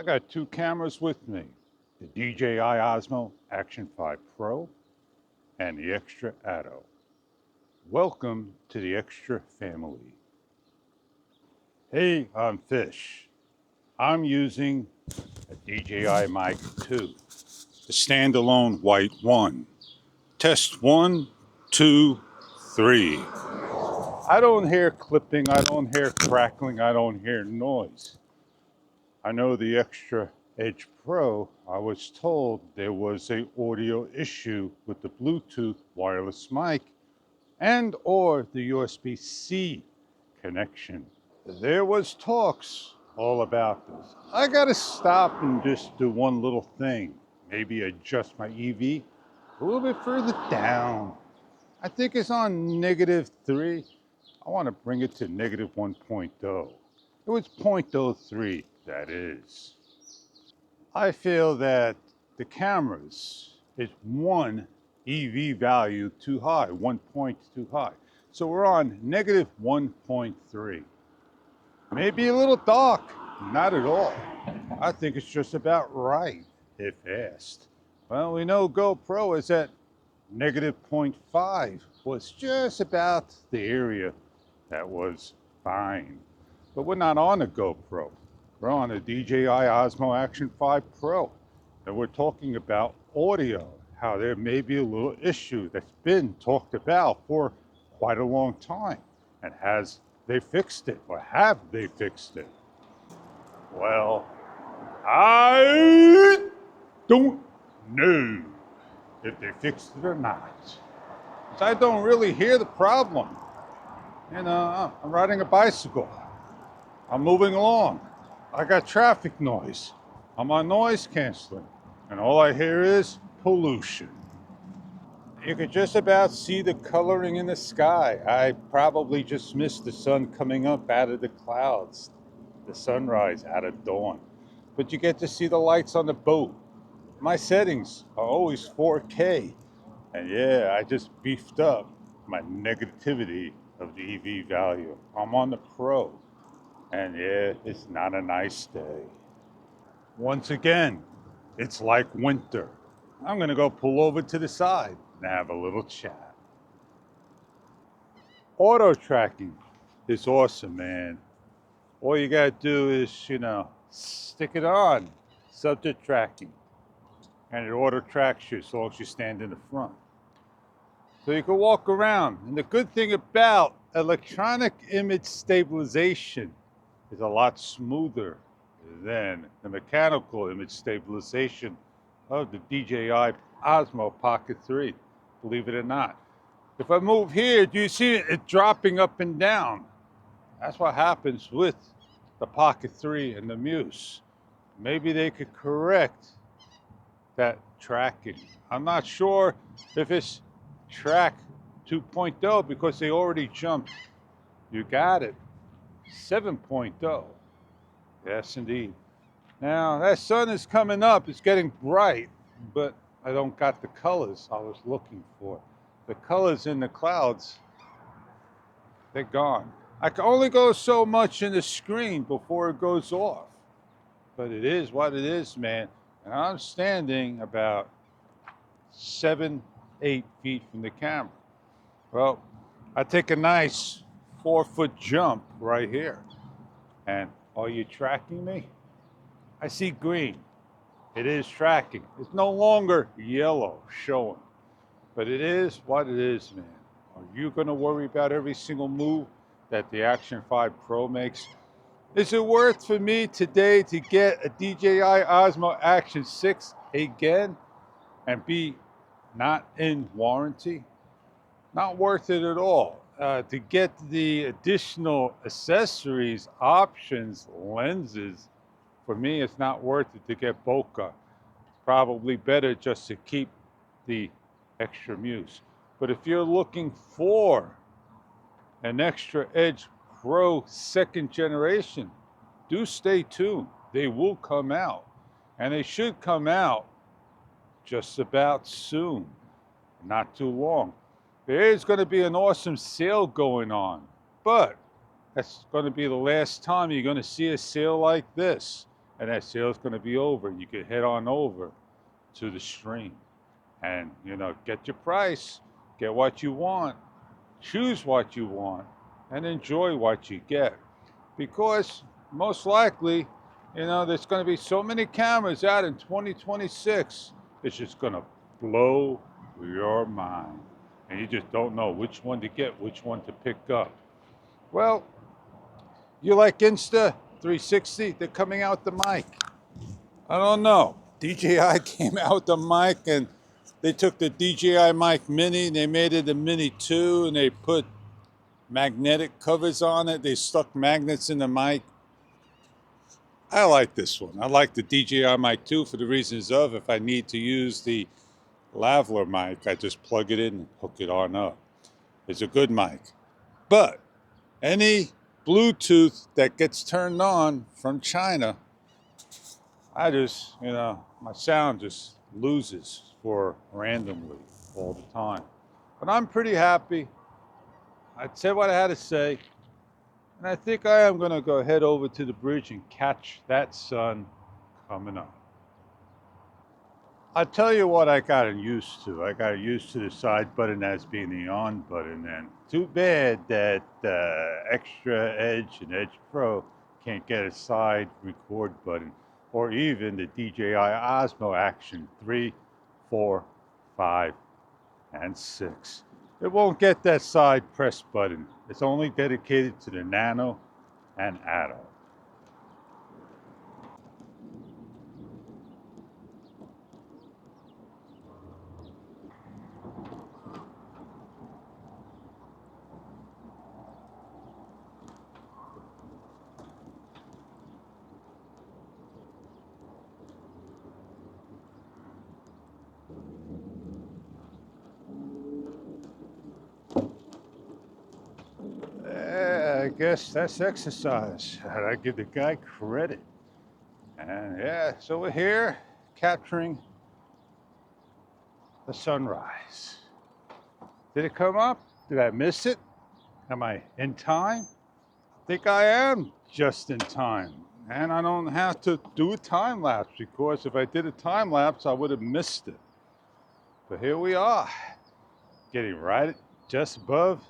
I got two cameras with me, the DJI Osmo Action 5 Pro and the Extra Atto. Welcome to the Extra family. Hey, I'm Fish. I'm using a DJI Mic 2, the standalone white one. Test 1, 2, 3. I don't hear clipping, I don't hear crackling, I don't hear noise. I know the Extra Edge Pro, I was told there was an audio issue with the Bluetooth wireless mic and or the USB-C connection. There was talks all about this. I gotta stop and just do one little thing. Maybe adjust my EV a little bit further down. I think it's on -3. I want to bring it to -1.0. It was 0.03, that is. I feel that the cameras is one EV value too high, 1 point too high. So we're on -1.3. Maybe a little dark, not at all. I think it's just about right, if asked. Well, we know GoPro is at -0.5, was just about the area that was fine. But we're not on a GoPro. We're on a DJI Osmo Action 5 Pro. And we're talking about audio, how there may be a little issue that's been talked about for quite a long time. And has they fixed it, or have they fixed it? Well, I don't know if they fixed it or not. I don't really hear the problem. You know, I'm riding a bicycle. I'm moving along. I got traffic noise. I'm on noise canceling. And all I hear is pollution. You could just about see the coloring in the sky. I probably just missed the sun coming up out of the clouds, the sunrise out of dawn. But you get to see the lights on the boat. My settings are always 4K. And yeah, I just beefed up my negativity of the EV value. I'm on the Pro. And yeah, it's not a nice day. Once again, it's like winter. I'm gonna go pull over to the side and have a little chat. Auto tracking is awesome, man. All you gotta do is, stick it on, subject tracking, and it auto tracks you as long as you stand in the front. So you can walk around. And the good thing about electronic image stabilization is a lot smoother than the mechanical image stabilization of the DJI Osmo Pocket 3, believe it or not. If I move here, do you see it dropping up and down? That's what happens with the Pocket 3 and the Muse. Maybe they could correct that tracking. I'm not sure if it's track 2.0 because they already jumped. You got it. 7.0. Yes, indeed. Now, that sun is coming up. It's getting bright, but I don't got the colors I was looking for. The colors in the clouds, they're gone. I can only go so much in the screen before it goes off. But it is what it is, man. And I'm standing about 7, 8 feet from the camera. Well, I take a nice 4-foot jump right here. And are you tracking me? I see green. It is tracking. It's no longer yellow showing. But it is what it is, man. Are you going to worry about every single move that the Action 5 Pro makes? Is it worth for me today to get a DJI Osmo Action 6 again and be not in warranty? Not worth it at all. To get the additional accessories, options, lenses, for me, it's not worth it to get bokeh. It's probably better just to keep the Extra Muse. But if you're looking for an Extra Edge Pro 2nd generation, do stay tuned. They will come out. And they should come out just about soon, not too long. There is going to be an awesome sale going on, but that's going to be the last time you're going to see a sale like this. and that sale's going to be over. You can head on over to the stream and, get your price, get what you want, choose what you want, and enjoy what you get. Because most likely, there's going to be so many cameras out in 2026, it's just going to blow your mind. And you just don't know which one to get, which one to pick up. Well, you like Insta 360? They're coming out with the mic. I don't know. DJI came out with the mic, and they took the DJI mic mini and they made it a mini 2, and they put magnetic covers on it. They stuck magnets in the mic. I like this one. I like the DJI mic 2 for the reasons of, if I need to use the lavalier mic, I just plug it in and hook it on up. It's a good mic. But any Bluetooth that gets turned on from China, I just, my sound just loses for randomly all the time. But I'm pretty happy. I said what I had to say. And I think I am going to go head over to the bridge and catch that sun coming up. I'll tell you what I got used to. I got used to the side button as being the on button. And too bad that Extra Edge and Edge Pro can't get a side record button, or even the DJI Osmo Action 3, 4, 5, and 6. It won't get that side press button. It's only dedicated to the Nano and Atto. I guess that's exercise. I give the guy credit. And yeah, so we're here capturing the sunrise. Did it come up? Did I miss it? Am I in time? I think I am just in time. And I don't have to do a time lapse, because if I did a time lapse, I would have missed it. But here we are, getting right just above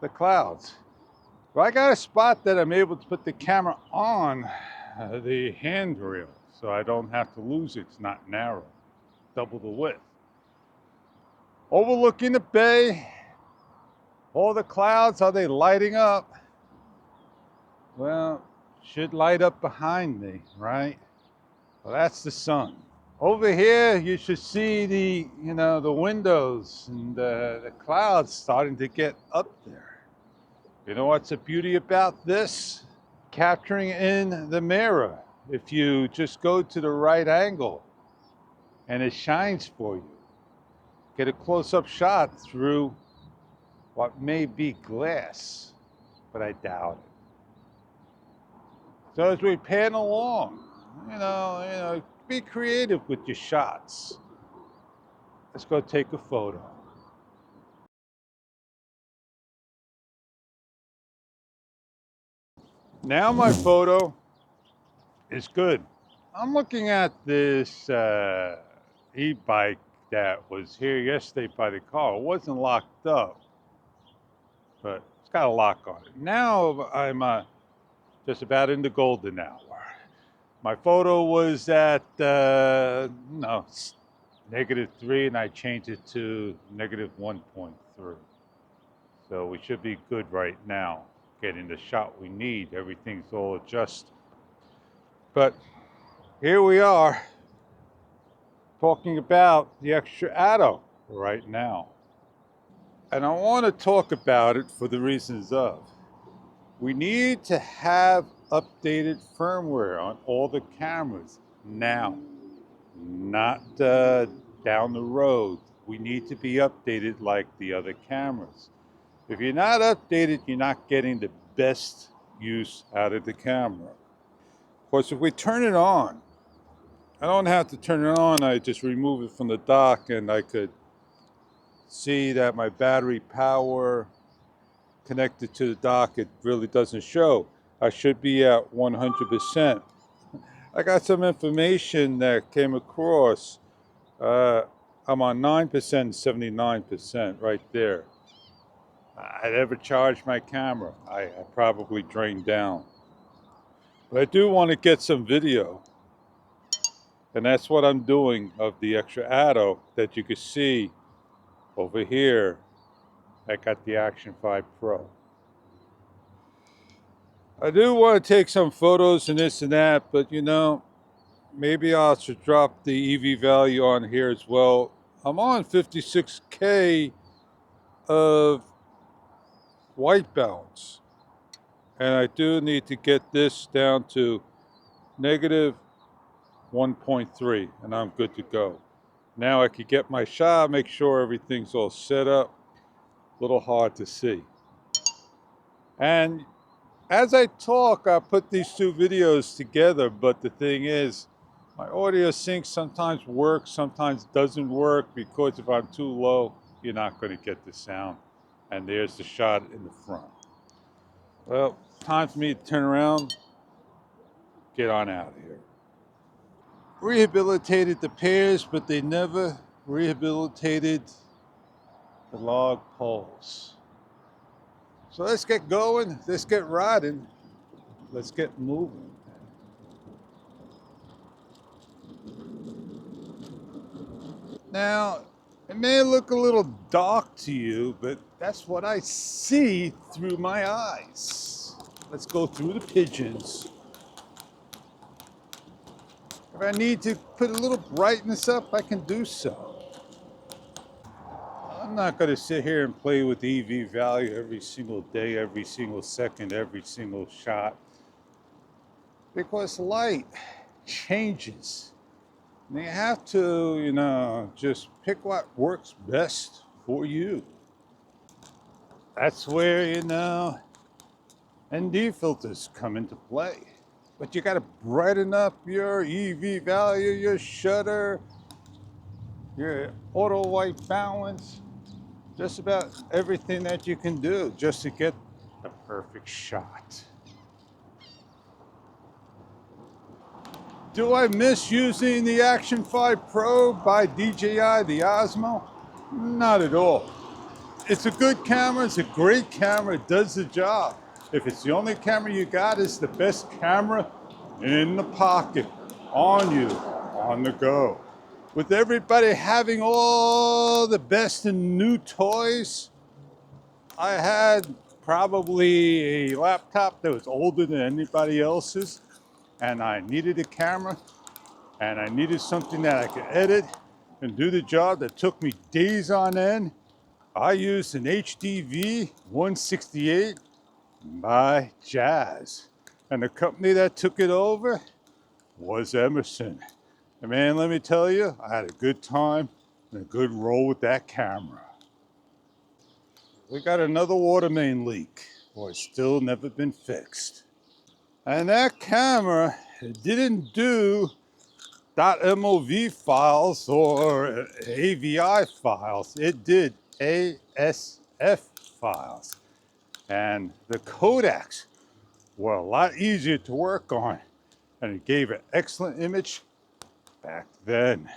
the clouds. Well, I got a spot that I'm able to put the camera on the handrail, so I don't have to lose it. It's not narrow, double the width. Overlooking the bay, all the clouds, are they lighting up? Well, should light up behind me, right? Well, that's the sun. Over here, you should see the windows and the clouds starting to get up there. You know what's the beauty about this? Capturing in the mirror. If you just go to the right angle and it shines for you, get a close-up shot through what may be glass, but I doubt it. So as we pan along, be creative with your shots. Let's go take a photo. Now my photo is good. I'm looking at this e-bike that was here yesterday by the car. It wasn't locked up, but it's got a lock on it. Now I'm just about in the golden hour. My photo was at -3, and I changed it to -1.3. So we should be good right now, getting the shot we need. Everything's all adjusted. But here we are, talking about the extra Atto right now. And I want to talk about it for the reasons of, we need to have updated firmware on all the cameras now, not down the road. We need to be updated like the other cameras. If you're not updated, you're not getting the best use out of the camera. Of course, if we turn it on, I don't have to turn it on. I just remove it from the dock, and I could see that my battery power connected to the dock, it really doesn't show. I should be at 100%. I got some information that came across. I'm on 9%, 79% right there. I never charged my camera. I probably drained down. But I do want to get some video. And that's what I'm doing of the extra Atto that you can see over here. I got the Action 5 Pro. I do want to take some photos and this and that, but you know, maybe I should drop the EV value on here as well. I'm on 56K of white balance. And I do need to get this down to negative 1.3 and I'm good to go. Now I could get my shot, make sure everything's all set up. A little hard to see. And as I talk, I put these two videos together, but the thing is, my audio sync sometimes works, sometimes doesn't work, because if I'm too low, you're not going to get the sound. And there's the shot in the front. Well, time for me to turn around, get on out of here. Rehabilitated the pairs, but they never rehabilitated the log poles. So let's get going, let's get riding, let's get moving. Now, it may look a little dark to you, but that's what I see through my eyes. Let's go through the pigeons. If I need to put a little brightness up, I can do so. I'm not going to sit here and play with EV value every single day, every single second, every single shot, because light changes. And you have to, you know, just pick what works best for you. That's where, you know, ND filters come into play. But you got to brighten up your EV value, your shutter, your auto white balance, just about everything that you can do just to get the perfect shot. Do I miss using the Action 5 Pro by DJI, the Osmo? Not at all. It's a good camera, it's a great camera, it does the job. If it's the only camera you got, it's the best camera in the pocket, on you, on the go. With everybody having all the best and new toys, I had probably a laptop that was older than anybody else's, and I needed a camera, and I needed something that I could edit and do the job that took me days on end. I used an HDV 168 by Jazz, and the company that took it over was Emerson. And man, let me tell you, I had a good time and a good roll with that camera. We got another water main leak. Boy, it's still never been fixed. And that camera didn't do .mov files or AVI files. It did ASF files. And the codecs were a lot easier to work on. And it gave an excellent image back then.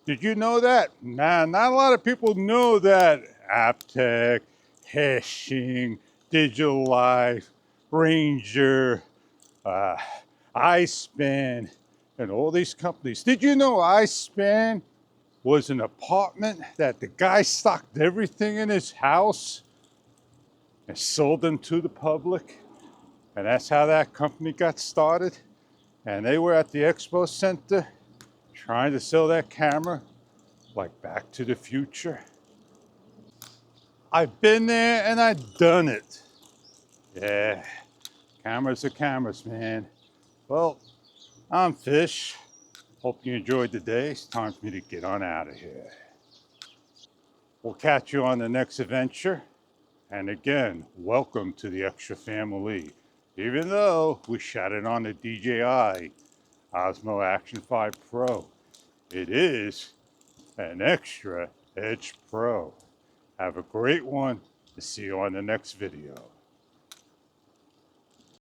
Did you know that? Nah, not a lot of people know that. Aptec, Hashing, Digital Life, Ranger, iSpan, and all these companies. Did you know iSpan was an apartment that the guy stocked everything in his house and sold them to the public? And that's how that company got started. And they were at the expo center trying to sell that camera like Back to the Future. I've been there and I've done it. Yeah, cameras are cameras, man. Well, I'm Fish. Hope you enjoyed the day. It's time for me to get on out of here. We'll catch you on the next adventure. And again, welcome to the Extra family. Even though we shot it on the DJI Osmo Action 5 Pro, it is an Extra Edge Pro. Have a great one. See you on the next video.